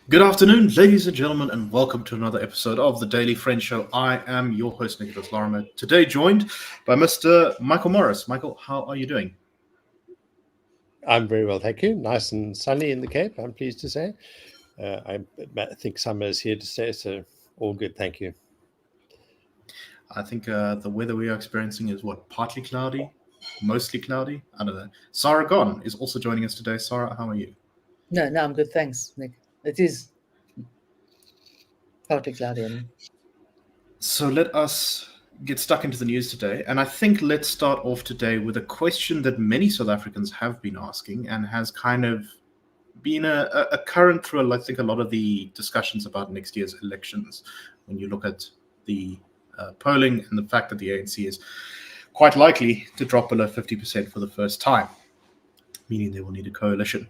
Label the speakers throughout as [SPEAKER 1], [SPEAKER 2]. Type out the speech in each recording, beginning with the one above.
[SPEAKER 1] Good afternoon, ladies and gentlemen, and welcome to another episode of the Daily Friend Show. I am your host, Nicholas Lorimer, today joined by Mr. Michael Morris. Michael, how are you doing?
[SPEAKER 2] I'm very well, thank you. Nice and sunny in the Cape, I'm pleased to say. I think summer is here to stay, so all good, thank you.
[SPEAKER 1] I think the weather we are experiencing is partly cloudy, mostly cloudy? I don't know. Sara Gon is also joining us today. Sara, how are you?
[SPEAKER 3] No, I'm good, thanks, Nick. It is partly cloudy.
[SPEAKER 1] So let us get stuck into the news today. And I think let's start off today with a question that many South Africans have been asking and has kind of been a current through, I think, a lot of the discussions about next year's elections. When you look at the polling and the fact that the ANC is quite likely to drop below 50% for the first time, meaning they will need a coalition.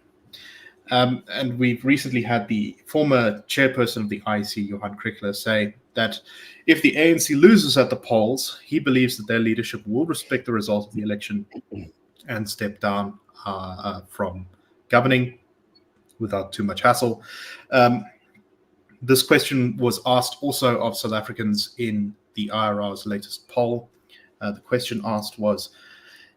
[SPEAKER 1] And we've recently had the former chairperson of the IEC, Johan Kriegler, say that if the ANC loses at the polls, he believes that their leadership will respect the result of the election and step down from governing without too much hassle. This question was asked also of South Africans in the IRR's latest poll. The question asked was,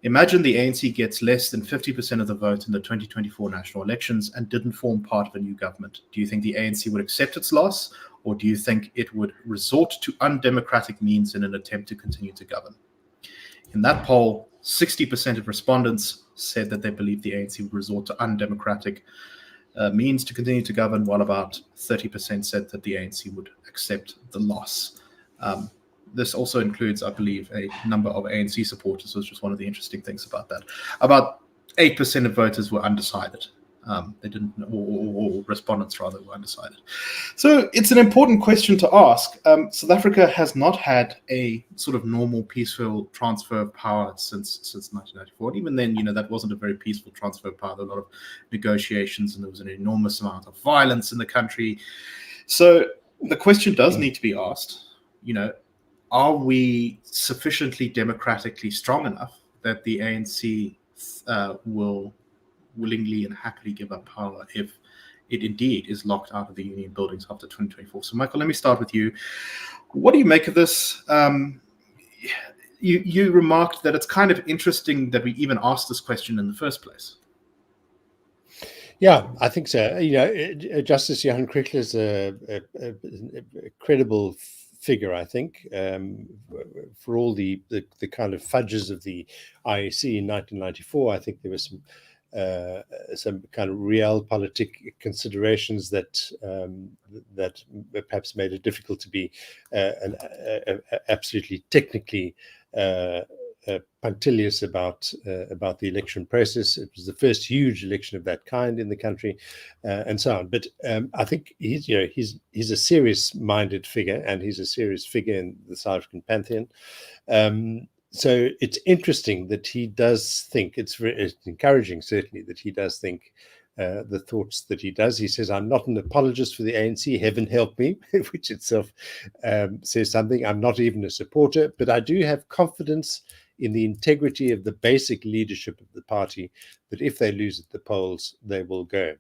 [SPEAKER 1] imagine the ANC gets less than 50% of the vote in the 2024 national elections and didn't form part of a new government. Do you think the ANC would accept its loss, or do you think it would resort to undemocratic means in an attempt to continue to govern? In that poll, 60% of respondents said that they believe the ANC would resort to undemocratic means to continue to govern, while about 30% said that the ANC would accept the loss. This also includes, I believe, a number of ANC supporters, which was one of the interesting things about that. About 8% of voters were undecided. They didn't, or respondents rather, were undecided. So it's an important question to ask. South Africa has not had a sort of normal, peaceful transfer of power since 1994. And even then, that wasn't a very peaceful transfer of power. There were a lot of negotiations, and there was an enormous amount of violence in the country. So the question does need to be asked, are we sufficiently democratically strong enough that the ANC will willingly and happily give up power if it indeed is locked out of the union buildings after 2024? So, Michael, let me start with you. What do you make of this? You remarked that it's kind of interesting that we even asked this question in the first place.
[SPEAKER 2] Yeah, I think so. Justice Johan Kriegler is a credible figure, I think, for all the kind of fudges of the IEC in 1994. I think there was some kind of realpolitik considerations that perhaps made it difficult to be absolutely technically punctilious about the election process. It was the first huge election of that kind in the country, and so on. But I think he's a serious-minded figure, and he's a serious figure in the South African pantheon. So it's interesting that he does think. It's encouraging, certainly, that he does think the thoughts that he does. He says, "I'm not an apologist for the ANC. Heaven help me," which itself says something. "I'm not even a supporter, but I do have confidence in the integrity of the basic leadership of the party, that if they lose at the polls, they will go."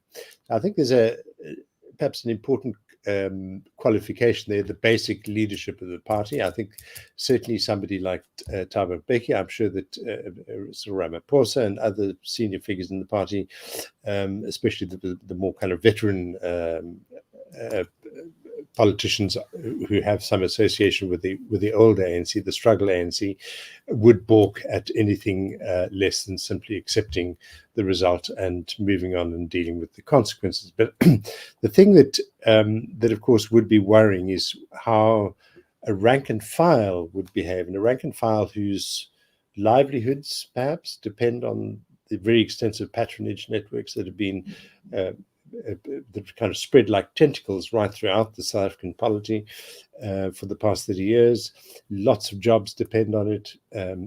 [SPEAKER 2] I think there's perhaps an important qualification there, the basic leadership of the party. I think certainly somebody like Thabo Mbeki, I'm sure that Cyril Ramaphosa and other senior figures in the party, especially the more kind of veteran politicians who have some association with the old ANC, the struggle ANC, would balk at anything less than simply accepting the result and moving on and dealing with the consequences. But the thing that of course would be worrying is how a rank and file would behave, and a rank and file whose livelihoods perhaps depend on the very extensive patronage networks that have been that kind of spread like tentacles right throughout the South African polity for the past 30 years. Lots of jobs depend on it,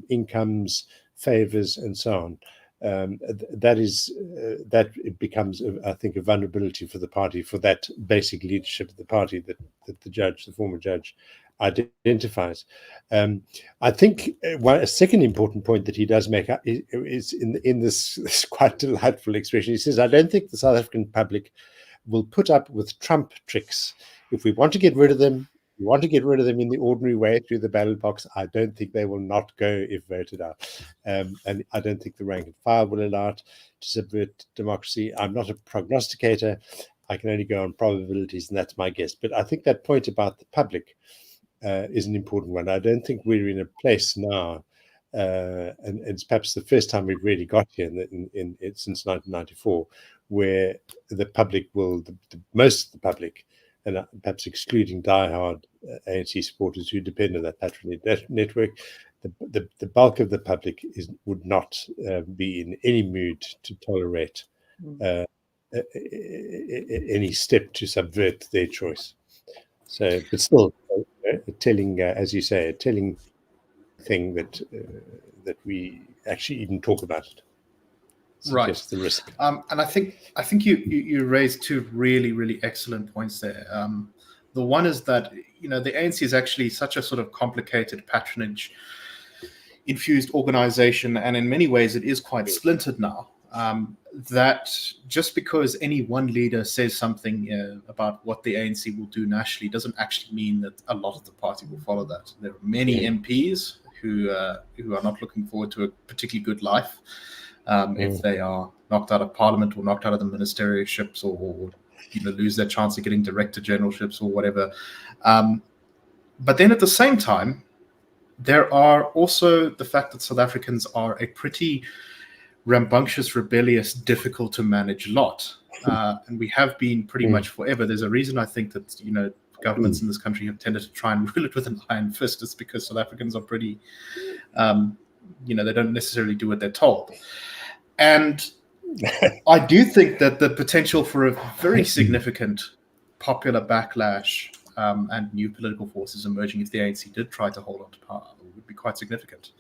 [SPEAKER 2] incomes, favors, and so on. That it becomes, I think, a vulnerability for the party, for that basic leadership of the party that the former judge, identifies. I think a second important point that he does make is in this quite delightful expression. He says, "I don't think the South African public will put up with Trump tricks. If we want to get rid of them, we want to get rid of them in the ordinary way through the ballot box. I don't think they will not go if voted out. And I don't think the rank and file will allow it to subvert democracy. I'm not a prognosticator. I can only go on probabilities, and that's my guess." But I think that point about the public is an important one. I don't think we're in a place now, and it's perhaps the first time we've really got here since 1994, where the public most of the public, and perhaps excluding diehard ANC supporters who depend on that patronage network, the bulk of the public would not be in any mood to tolerate any step to subvert their choice. So, but still, telling, as you say, a telling thing that we actually even talk about it.
[SPEAKER 1] Right.
[SPEAKER 2] The risk.
[SPEAKER 1] And I think you raised two really excellent points there. The one is that the ANC is actually such a sort of complicated patronage infused organization, and in many ways it is quite splintered now. That just because any one leader says something about what the ANC will do nationally doesn't actually mean that a lot of the party will follow that. There are many MPs who are not looking forward to a particularly good life if they are knocked out of parliament or knocked out of the ministerialships or lose their chance of getting director generalships or whatever. But then at the same time, there are also the fact that South Africans are a pretty rambunctious, rebellious, difficult to manage lot. And we have been pretty much forever. There's a reason I think that, governments in this country have tended to try and rule it with an iron fist. It's because South Africans are pretty, they don't necessarily do what they're told. And I do think that the potential for a very significant popular backlash and new political forces emerging if the ANC did try to hold on to power would be quite significant.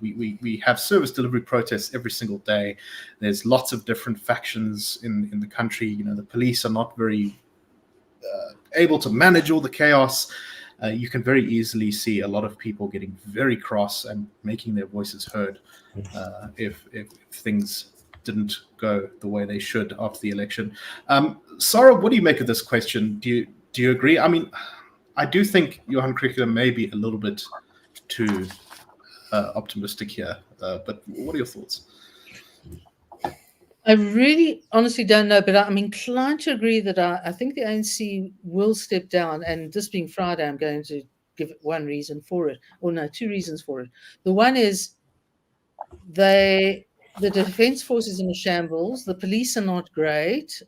[SPEAKER 1] We have service delivery protests every single day. There's lots of different factions in the country. The police are not very able to manage all the chaos. You can very easily see a lot of people getting very cross and making their voices heard if things didn't go the way they should after the election. Sara, what do you make of this question? Do you agree? I mean, I do think Johan Kriegler may be a little bit too optimistic here, but what are your thoughts?
[SPEAKER 3] I really honestly don't know, but I'm inclined to agree that I think the ANC will step down, and this being Friday, I'm going to give it one reason for it, or no, two reasons for it. The one is the defense force is in a shambles. The police are not great.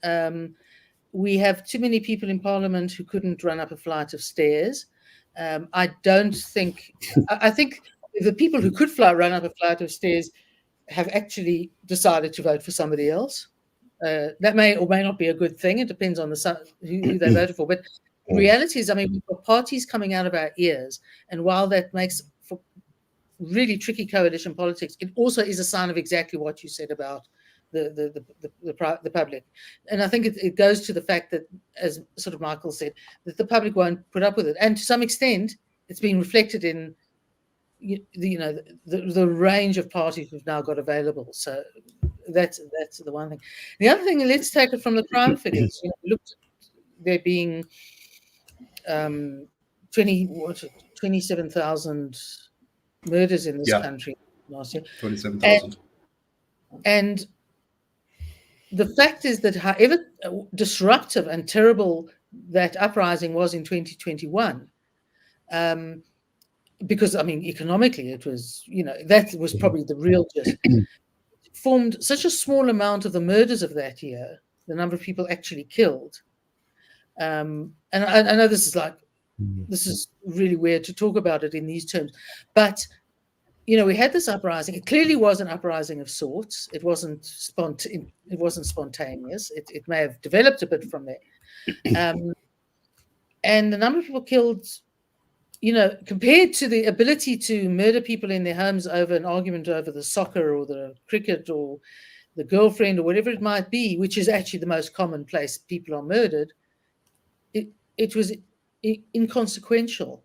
[SPEAKER 3] We have too many people in parliament who couldn't run up a flight of stairs. I think the people who could run up a flight of stairs have actually decided to vote for somebody else. That may or may not be a good thing. It depends on who they voted for. But the reality is, we've got parties coming out of our ears. And while that makes for really tricky coalition politics, it also is a sign of exactly what you said about the public. And I think it goes to the fact that, as sort of Michael said, that the public won't put up with it. And to some extent, it's been reflected in the range of parties we've now got available. So that's the one thing. The other thing, let's take it from the crime figures. Look, there being 27,000 murders in this country last year.
[SPEAKER 1] 27,000.
[SPEAKER 3] And the fact is that however disruptive and terrible that uprising was in 2021, because economically it was, that was probably the real gist, formed such a small amount of the murders of that year, the number of people actually killed. And I know this is really weird to talk about it in these terms, but we had this uprising. It clearly was an uprising of sorts. It wasn't spontaneous. It may have developed a bit from there. And the number of people killed, compared to the ability to murder people in their homes over an argument over the soccer or the cricket or the girlfriend or whatever it might be, which is actually the most common place people are murdered, it was inconsequential.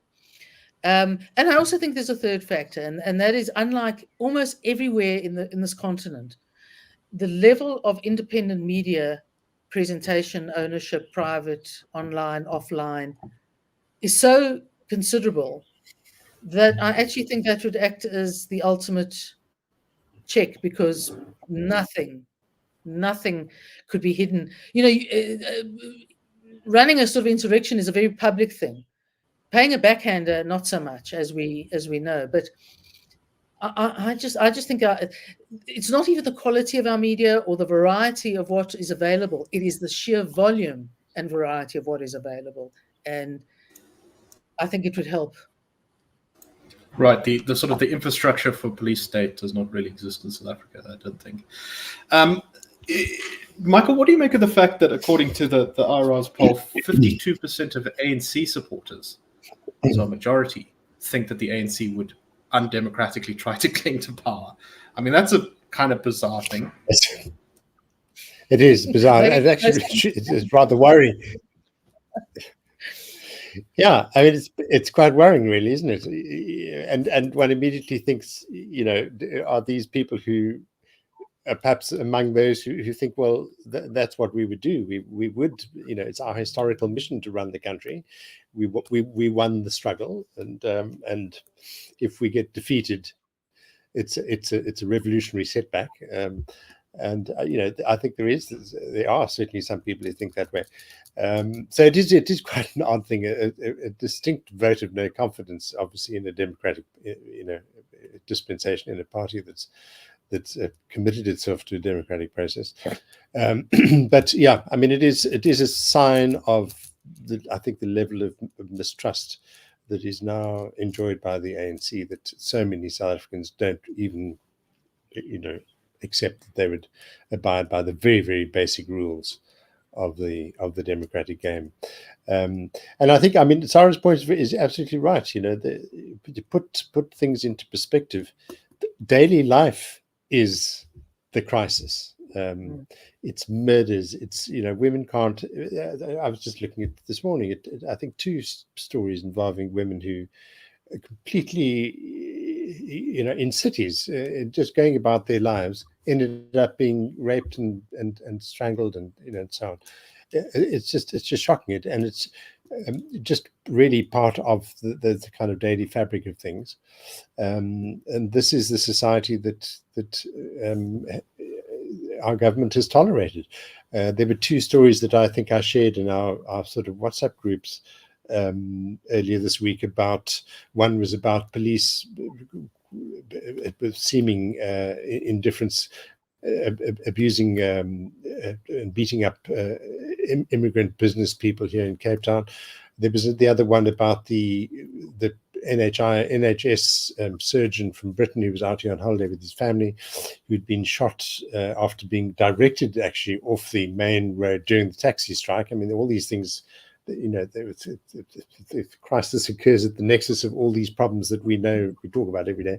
[SPEAKER 3] And I also think there's a third factor, and that is, unlike almost everywhere in this continent, the level of independent media presentation, ownership, private, online, offline, is so considerable that I actually think that would act as the ultimate check, because nothing could be hidden. Running a sort of insurrection is a very public thing. Paying a backhander, not so much, as we know. But I just think it's not even the quality of our media or the variety of what is available. It is the sheer volume and variety of what is available, and I think it would help.
[SPEAKER 1] Right, the sort of the infrastructure for police state does not really exist in South Africa, I don't think. Michael, what do you make of the fact that, according to the IRA's poll, 52% of ANC supporters, so a majority, think that the ANC would undemocratically try to cling to power? I mean, that's a kind of bizarre thing.
[SPEAKER 2] It is bizarre. And actually, it's rather worrying. Yeah, I mean, it's quite worrying, really, isn't it? And one immediately thinks, are these people who are perhaps among those who think, well, that's what we would do. We would, it's our historical mission to run the country. We won the struggle, and if we get defeated, it's a revolutionary setback. And I think there are certainly some people who think that way. So it is quite an odd thing, a distinct vote of no confidence, obviously, in a democratic, dispensation, in a party that's committed itself to a democratic process. But yeah, I mean, it is a sign of I think the level of mistrust that is now enjoyed by the ANC, that so many South Africans don't even, accept that they would abide by the very, very basic rules of the democratic game. And I think, I mean, Sara's point is absolutely right. To put things into perspective, daily life is the crisis. It's murders. It's, women can't. I was just looking at this morning at I think 2 stories involving women who are completely, in cities, just going about their lives, ended up being raped and strangled and and so on. It's just shocking. And it's just really part of the kind of daily fabric of things. And this is the society that our government has tolerated. There were 2 stories that I think I shared in our sort of WhatsApp groups earlier this week. One was about police with seeming indifference, abusing and beating up immigrant business people here in Cape Town. There was the other one about the NHS surgeon from Britain who was out here on holiday with his family, who'd been shot after being directed actually off the main road during the taxi strike. I mean, all these things, the crisis occurs at the nexus of all these problems that we talk about every day.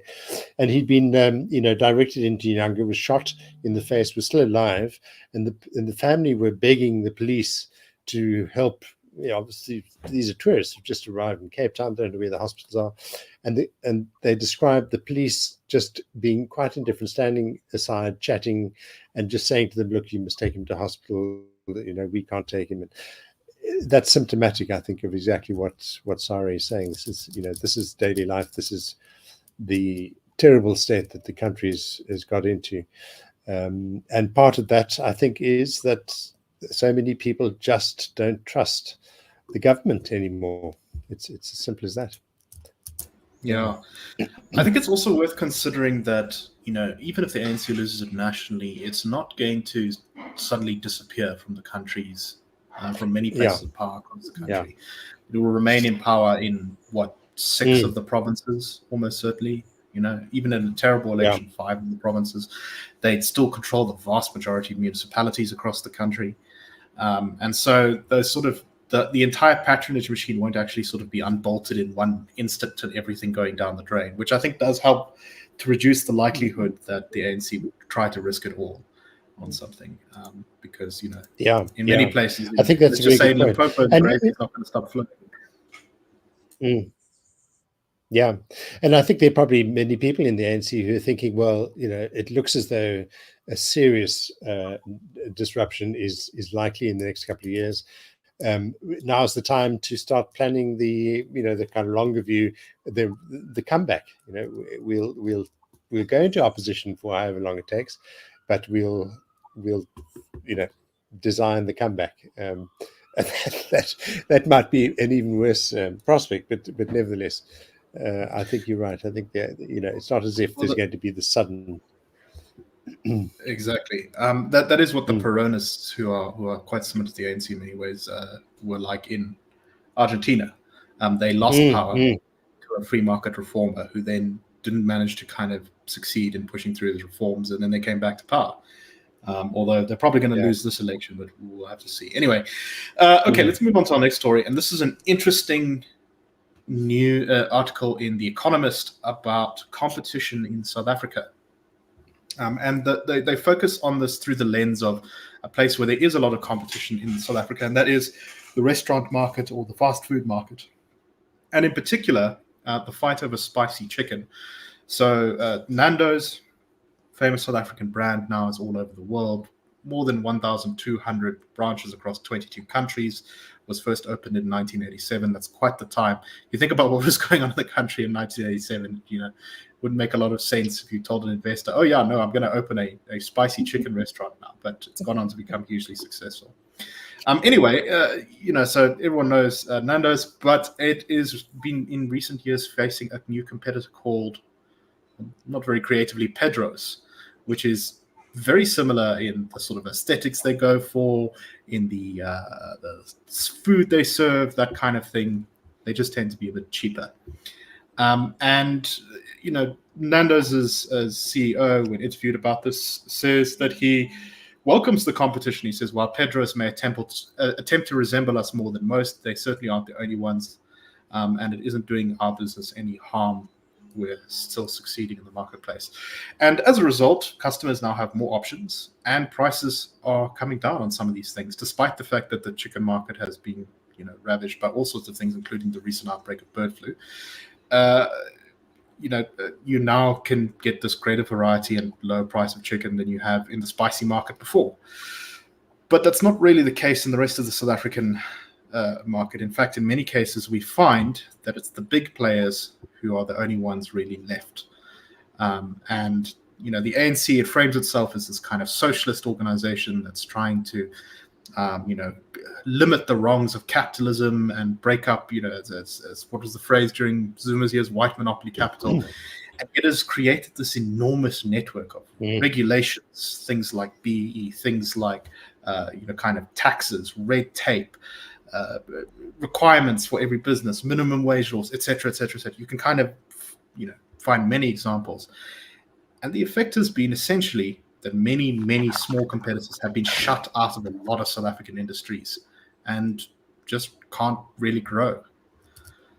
[SPEAKER 2] And he'd been, directed into Nyanga, was shot in the face, was still alive, and the family were begging the police to help. Obviously, these are tourists who've just arrived in Cape Town, don't know where the hospitals are, and they described the police just being quite indifferent, standing aside, chatting, and just saying to them, "Look, you must take him to hospital. We can't take him." And that's symptomatic, I think, of exactly what Sara is saying. This is daily life. This is the terrible state that the country has got into, and part of that, I think, is that so many people just don't trust the government anymore. It's as simple as that.
[SPEAKER 1] Yeah, I think it's also worth considering that even if the ANC loses it nationally, it's not going to suddenly disappear from the countries. From many places of power across the country. It will remain in power in 6 of the provinces, almost certainly. Even in a terrible election, 5 of the provinces, they'd still control the vast majority of municipalities across the country. And so those sort of the entire patronage machine won't actually sort of be unbolted in one instant and everything going down the drain, which I think does help to reduce the likelihood that the ANC would try to risk it all on something, because in many places,
[SPEAKER 2] I think that's
[SPEAKER 1] just saying
[SPEAKER 2] Limpopo
[SPEAKER 1] is not going to stop flowing.
[SPEAKER 2] Mm. Yeah, and I think there are probably many people in the ANC who are thinking, well, it looks as though a serious disruption is likely in the next couple of years. Now's the time to start planning the kind of longer view, the comeback. We'll go into opposition for however long it takes, but we'll design the comeback. And that might be an even worse prospect, but nevertheless, I think you're right. I think that it's not as if there's going to be the sudden.
[SPEAKER 1] Exactly. That is what the
[SPEAKER 2] Mm.
[SPEAKER 1] Peronists, who are quite similar to the ANC in many ways, were like in Argentina. They lost power to a free market reformer who then didn't manage to kind of succeed in pushing through his reforms, and then they came back to power. Although they're probably going to lose this election, but we'll have to see. Anyway, okay, let's move on to our next story. And this is an interesting new article in The Economist about competition in South Africa. And they focus on this through the lens of a place where there is a lot of competition in South Africa, and that is the restaurant market or the fast food market. And in particular, the fight over spicy chicken. So Nando's, famous South African brand, now is all over the world. More than 1,200 branches across 22 countries. Was first opened in 1987. That's quite the time. You think about what was going on in the country in 1987, wouldn't make a lot of sense if you told an investor, oh yeah, no, I'm going to open a spicy chicken restaurant now, but it's gone on to become hugely successful. Anyway, so everyone knows Nando's, but it is been in recent years facing a new competitor called, not very creatively, Pedro's, which is very similar in the sort of aesthetics they go for, in the food they serve, that kind of thing. They just tend to be a bit cheaper. And Nando's CEO, when interviewed about this, says that he welcomes the competition. He says, while Pedro's may attempt to resemble us more than most, they certainly aren't the only ones, and it isn't doing our business any harm. We're still succeeding in the marketplace. And as a result, customers now have more options, and prices are coming down on some of these things, despite the fact that the chicken market has been ravaged by all sorts of things, including the recent outbreak of bird flu. You now can get this greater variety and lower price of chicken than you have in the spicy market before. But that's not really the case in the rest of the South African market. In fact, in many cases, we find that it's the big players who are the only ones really left. And the ANC, it frames itself as this kind of socialist organization that's trying to limit the wrongs of capitalism and break up, as what was the phrase during Zuma's years, white monopoly capital. And it has created this enormous network of regulations, things like BEE, things like, kind of taxes, red tape, requirements for every business, minimum wage laws, etc., etc., etc. You can kind of, find many examples. And the effect has been essentially that many, many small competitors have been shut out of a lot of South African industries and just can't really grow.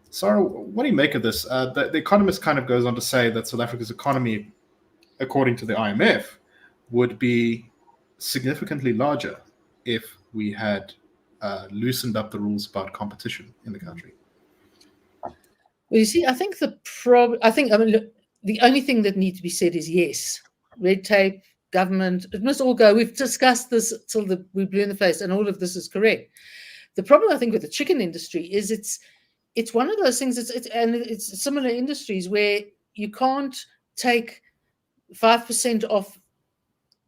[SPEAKER 1] Sara, what do you make of this? The Economist kind of goes on to say that South Africa's economy, according to the IMF, would be significantly larger if we had loosened up the rules about competition in the country.
[SPEAKER 3] Well, you see, I think the only thing that needs to be said is yes, red tape, government, it must all go. We've discussed this till we blew in the face, and all of this is correct. The problem, I think, with the chicken industry is it's one of those things. It's similar industries where you can't take 5% off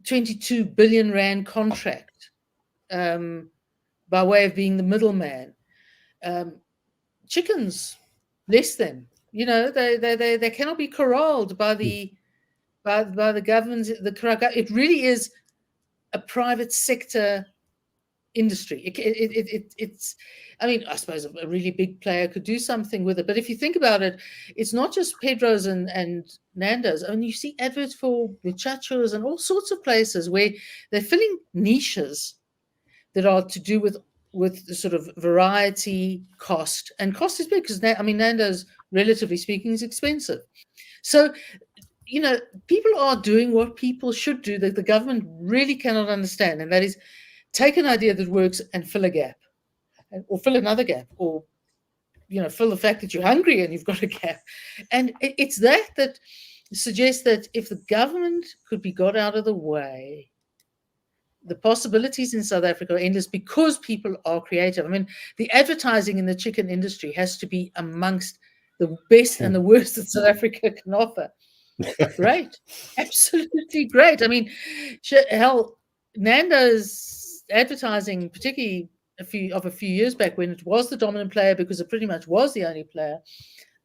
[SPEAKER 3] 22 billion rand contract by way of being the middleman. Chickens, less than, they cannot be corralled by the government. It really is a private sector industry. It's I mean, I suppose a really big player could do something with it, but if you think about it, it's not just Pedro's and Nando's. I mean, you see adverts for muchachos and all sorts of places where they're filling niches that are to do with the sort of variety, cost, and cost is big because Nando's, relatively speaking, is expensive. So, people are doing what people should do that the government really cannot understand, and that is take an idea that works and fill a gap, or fill another gap, or fill the fact that you're hungry and you've got a gap. And it's that suggests that if the government could be got out of the way, the possibilities in South Africa are endless because people are creative. I mean, the advertising in the chicken industry has to be amongst the best and the worst that South Africa can offer. Great. Absolutely great. I mean, hell, Nando's advertising, particularly a few years back when it was the dominant player, because it pretty much was the only player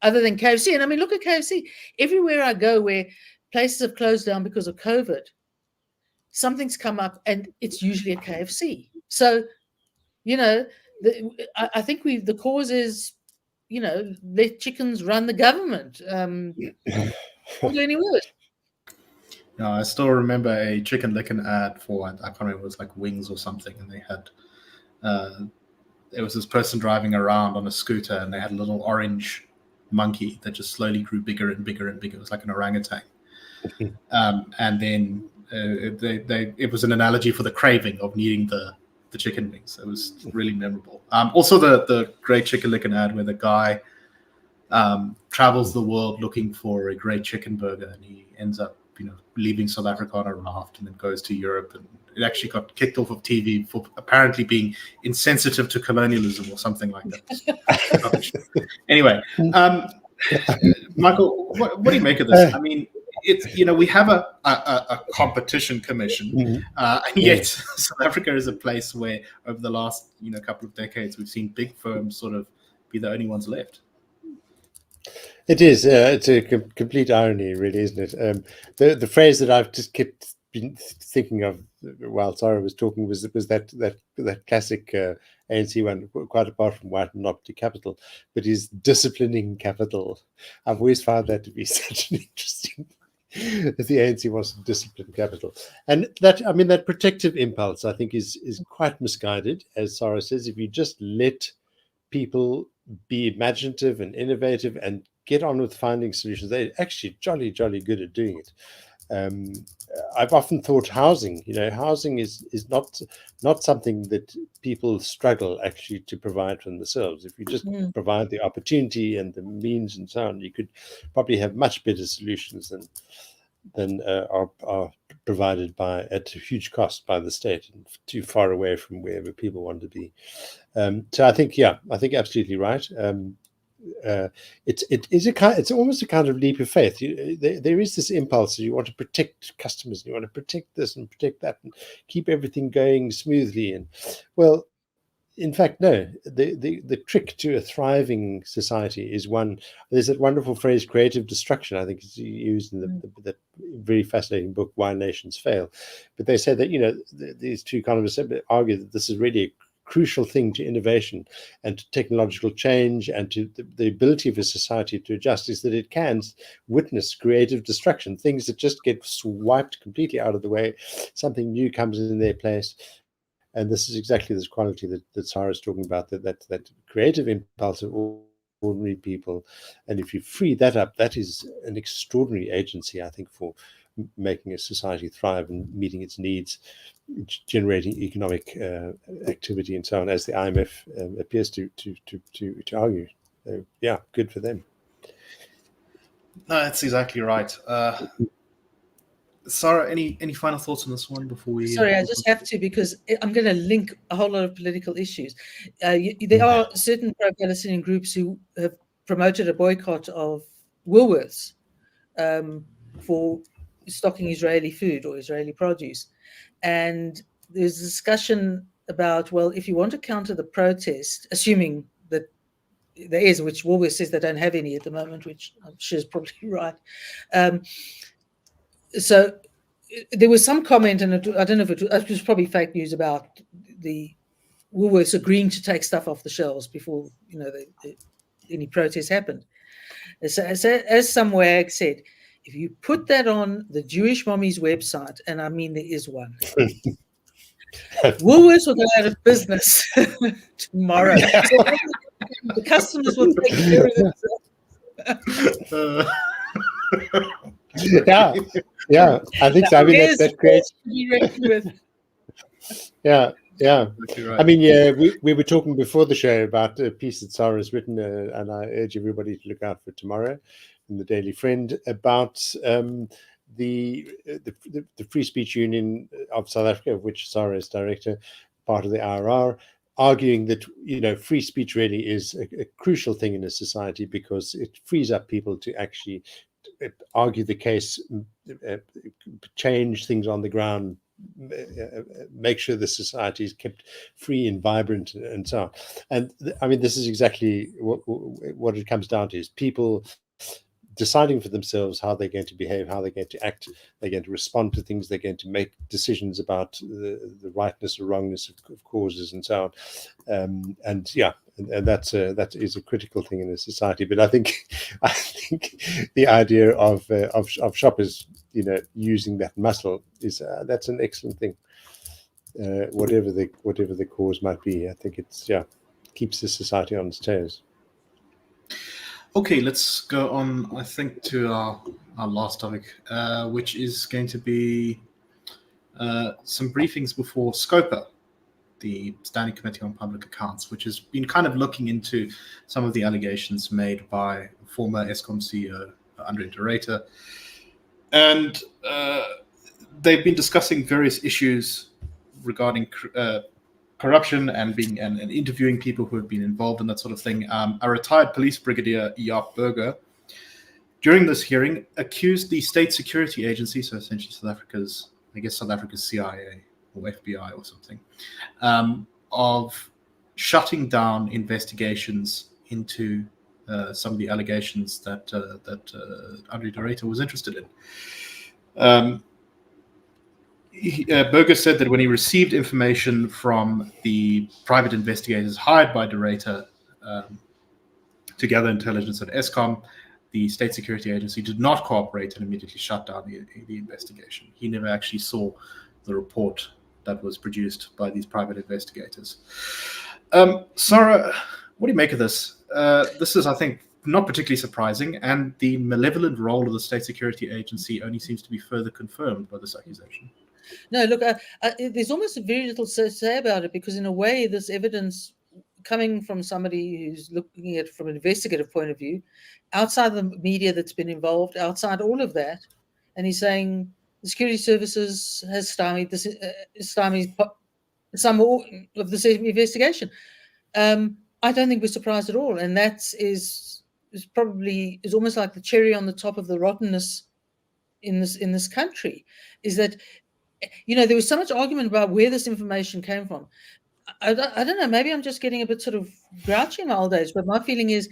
[SPEAKER 3] other than KFC. And I mean, look at KFC. Everywhere I go where places have closed down because of COVID, something's come up and it's usually a KFC. So, I think the cause is, let chickens run the government. Won't do any worse.
[SPEAKER 1] No, I still remember a Chicken Licken ad for, I can't remember, it was like Wings or something, and they had, there was this person driving around on a scooter, and they had a little orange monkey that just slowly grew bigger and bigger and bigger. It was like an orangutan. And then it was an analogy for the craving of needing the chicken wings. It was really memorable. Also the great Chicken Licken ad where the guy travels the world looking for a great chicken burger, and he ends up leaving South Africa on a raft and then goes to Europe, and it actually got kicked off of TV for apparently being insensitive to colonialism or something like that. Anyway, Michael, what do you make of this? I mean, it's we have a competition commission, and yet South Africa is a place where over the last couple of decades we've seen big firms sort of be the only ones left.
[SPEAKER 2] It is. It's a complete irony, really, isn't it? The phrase that I've just kept been thinking of while Sara was talking was that classic ANC one, quite apart from white and not capital, but is disciplining capital. I've always found that to be such an interesting. That the ANC wants to discipline capital, and that protective impulse, I think, is quite misguided, as Sara says. If you just let people be imaginative and innovative and get on with finding solutions, they're actually jolly good at doing it. I've often thought housing is not something that people struggle actually to provide for themselves. If you just provide the opportunity and the means and so on, you could probably have much better solutions than are provided at a huge cost by the state and too far away from wherever people want to be. So I think absolutely right. It's almost a kind of leap of faith. There is this impulse that you want to protect customers, and you want to protect this and protect that, and keep everything going smoothly. And well, in fact, no. The trick to a thriving society is one. There's that wonderful phrase, "creative destruction." I think it's used in the very fascinating book "Why Nations Fail." But they say that these two economists argue that this is really a crucial thing to innovation and to technological change and to the ability of a society to adjust, is that it can witness creative destruction, things that just get swiped completely out of the way, something new comes in their place. And this is exactly this quality that Sara is talking about, that creative impulse of ordinary people. And if you free that up, that is an extraordinary agency, I think, for making a society thrive and meeting its needs, generating economic activity and so on, as the IMF appears to argue. Yeah, good for them.
[SPEAKER 1] No, that's exactly right. Sara, any final thoughts on this one before we?
[SPEAKER 3] Sorry, I just have to, because I'm going to link a whole lot of political issues. There are certain pro-Palestinian groups who have promoted a boycott of Woolworths for stocking Israeli food or Israeli produce. And there's a discussion about, well, if you want to counter the protest, assuming that there is, which Woolworths says they don't have any at the moment, which I'm sure is probably right. So there was some comment, and I don't know if it was probably fake news, about the Woolworths agreeing to take stuff off the shelves before any protest happened. So, as some wag said, if you put that on the Jewish Mommy's website, and I mean there is one, Woolworths will go out of business tomorrow. So the customers will take care of
[SPEAKER 2] themselves. Yeah, I think so. I mean, that creates. Yeah, Yeah,
[SPEAKER 1] Exactly right.
[SPEAKER 2] I mean, yeah, we were talking before the show about a piece that Sara has written, and I urge everybody to look out for tomorrow in the Daily Friend about the Free Speech Union of South Africa, of which Sara is director, part of the IRR, arguing that free speech really is a crucial thing in a society because it frees up people to actually argue the case, change things on the ground, make sure the society is kept free and vibrant and so on. And I mean, this is exactly what it comes down to: is people deciding for themselves how they're going to behave, how they're going to act, they're going to respond to things, they're going to make decisions about the rightness or wrongness of causes and so on. And that is a critical thing in a society. But I think the idea of shoppers, using that muscle is that's an excellent thing. Whatever the cause might be, I think it's keeps the society on its toes.
[SPEAKER 1] Okay, let's go on, I think, to our last topic, which is going to be some briefings before SCOPA, the Standing Committee on Public Accounts, which has been kind of looking into some of the allegations made by former Eskom CEO Andre de Ruyter. And they've been discussing various issues regarding corruption and interviewing people who have been involved in that sort of thing. A retired police brigadier, Jaap Burger, during this hearing, accused the State Security Agency, so essentially South Africa's CIA or FBI or something, of shutting down investigations into some of the allegations that Andre de Ruyter was interested in. Burger said that when he received information from the private investigators hired by de Ruyter to gather intelligence at Eskom, the State Security Agency did not cooperate and immediately shut down the investigation. He never actually saw the report that was produced by these private investigators. Sara, what do you make of this? This is, I think, not particularly surprising, and the malevolent role of the State Security Agency only seems to be further confirmed by this accusation.
[SPEAKER 3] No, look, there's almost very little to say about it because, in a way, this evidence coming from somebody who's looking at it from an investigative point of view, outside the media that's been involved, outside all of that, and he's saying the security services has stymied this, some of this investigation. I don't think we're surprised at all, and that is probably almost like the cherry on the top of the rottenness in this country. Is that there was so much argument about where this information came from. I don't know. Maybe I'm just getting a bit sort of grouchy in my old age, but my feeling is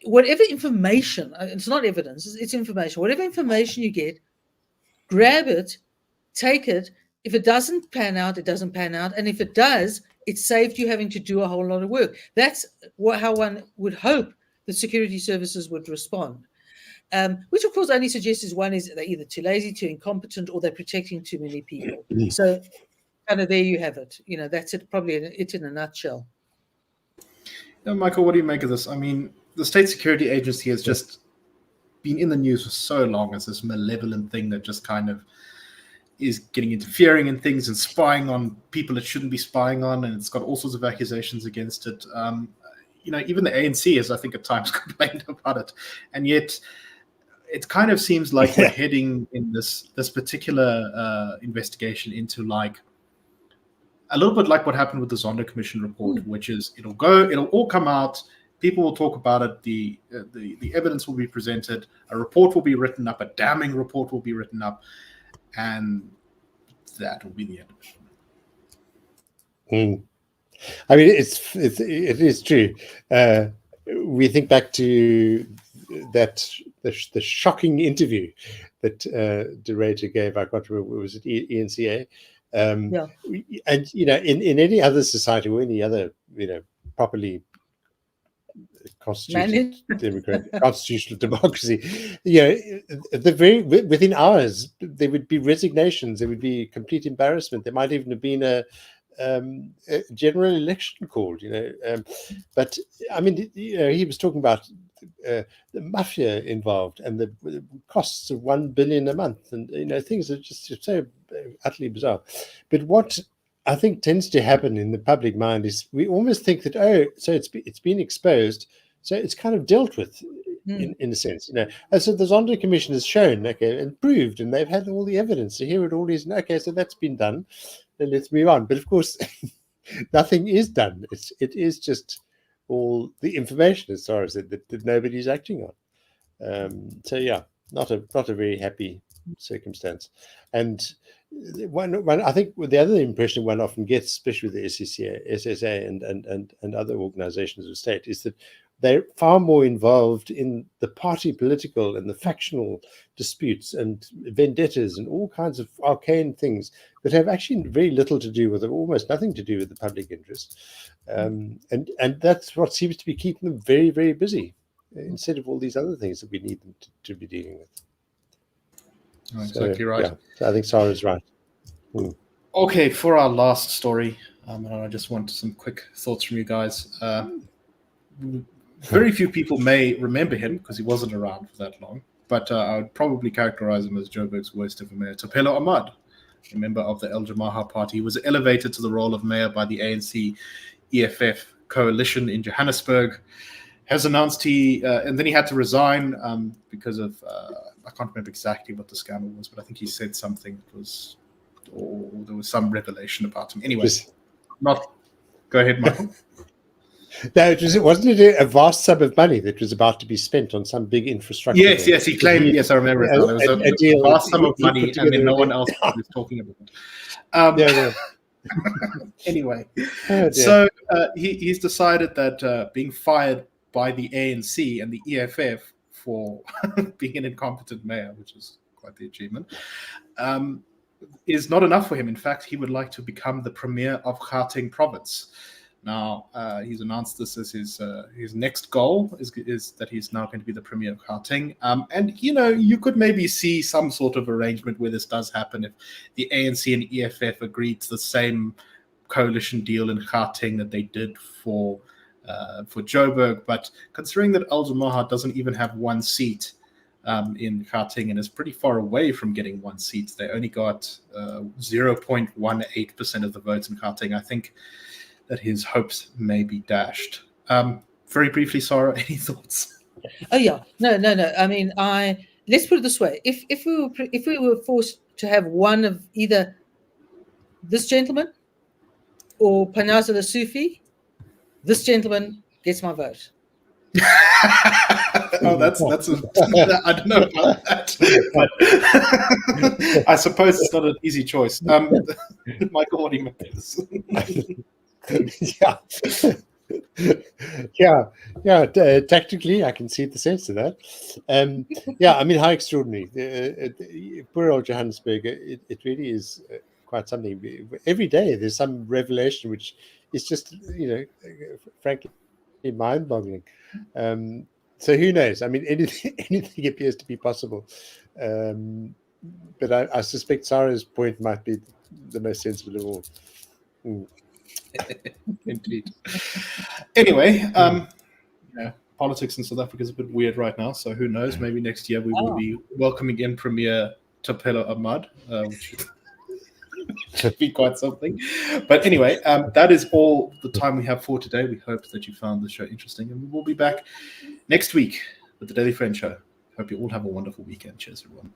[SPEAKER 3] whatever information, it's not evidence, it's information. Whatever information you get, grab it, take it. If it doesn't pan out, it doesn't pan out. And if it does, it saved you having to do a whole lot of work. That's how one would hope the security services would respond. Which, of course, only suggests one is they're either too lazy, too incompetent, or they're protecting too many people. So kind of there you have it. That's it, probably it in a nutshell.
[SPEAKER 1] Michael, what do you make of this? I mean, the State Security Agency has just been in the news for so long as this malevolent thing that just kind of is interfering in things and spying on people it shouldn't be spying on, and it's got all sorts of accusations against it. Even the ANC has, I think, at times complained about it, and yet it kind of seems like we're heading in this particular investigation into like a little bit like what happened with the Zondo Commission report, which is it'll all come out, people will talk about it, the evidence will be presented, a report will be written up, a damning report will be written up, and that will be the end of it.
[SPEAKER 2] I mean, it is true. We think back to the shocking interview that de Ruyter gave. I can't remember, was it ENCA? And in any other society or any other properly constituted constitutional democracy, within hours there would be resignations, there would be complete embarrassment, there might even have been a general election called, but I mean, he was talking about the mafia involved and the costs of 1 billion a month, and things are just so utterly bizarre. But what I think tends to happen in the public mind is we almost think that, oh, so it's been exposed, so it's kind of dealt with in a sense, And so the Zondo Commission has shown, okay, and proved, and they've had all the evidence. So here it all is. Okay, so that's been done. Then let's move on. But of course, nothing is done. It is just all the information, as far as that nobody's acting on. So yeah, not a very happy circumstance. And one I think the other impression one often gets, especially with the SSA and other organizations of state, is that they're far more involved in the party political and the factional disputes and vendettas and all kinds of arcane things that have actually very little to do with, or almost nothing to do with, the public interest. And that's what seems to be keeping them very, very busy, instead of all these other things that we need them to be dealing with.
[SPEAKER 1] Oh, exactly right.
[SPEAKER 2] Yeah, so I think Sara's right.
[SPEAKER 1] Okay, for our last story, and I just want some quick thoughts from you guys. Very few people may remember him because he wasn't around for that long, but I would probably characterize him as Joburg's worst ever mayor, Tshediso Alamaha, a member of the Al-Jamaah party. He was elevated to the role of mayor by the ANC EFF coalition in Johannesburg. Has announced and then he had to resign because of, I can't remember exactly what the scandal was, but I think he said something that was, or there was some revelation about him. Anyway, go ahead, Michael.
[SPEAKER 2] No, wasn't it a vast sum of money that was about to be spent on some big infrastructure?
[SPEAKER 1] Yes, he claimed, yes, I remember it. There was a vast sum of money, and then no one else was talking about it. Anyway, so he's decided that being fired by the ANC and the EFF for being an incompetent mayor, which is quite the achievement, is not enough for him. In fact, he would like to become the premier of Gauteng province. Now, he's announced this as his next goal is that he's now going to be the premier of Gauteng. And, you could maybe see some sort of arrangement where this does happen if the ANC and EFF agreed to the same coalition deal in Gauteng that they did for Joburg. But considering that Al-Jamaah doesn't even have one seat in Gauteng and is pretty far away from getting one seat, they only got 0.18% of the votes in Gauteng. I think that his hopes may be dashed. Very briefly, Sara, any thoughts?
[SPEAKER 3] Oh yeah, no. I mean, let's put it this way: if we were forced to have one of either this gentleman or Panyaza the Sufi, this gentleman gets my vote.
[SPEAKER 1] Oh, that's I don't know about that, but I suppose it's not an easy choice. Michael, what do you make of this?
[SPEAKER 2] Tactically, I can see the sense of that. I mean, how extraordinary. Poor old Johannesburg, it really is quite something. Every day there's some revelation which is just, frankly, mind-boggling. So who knows? I mean, anything appears to be possible. But I suspect Sara's point might be the most sensible of all.
[SPEAKER 1] Indeed. Anyway, politics in South Africa is a bit weird right now, so who knows? Maybe next year we will be welcoming in Premier Tshediso Alamaha, which should be quite something. But anyway, that is all the time we have for today. We hope that you found the show interesting, and we will be back next week with the Daily Friend Show. Hope you all have a wonderful weekend. Cheers, everyone.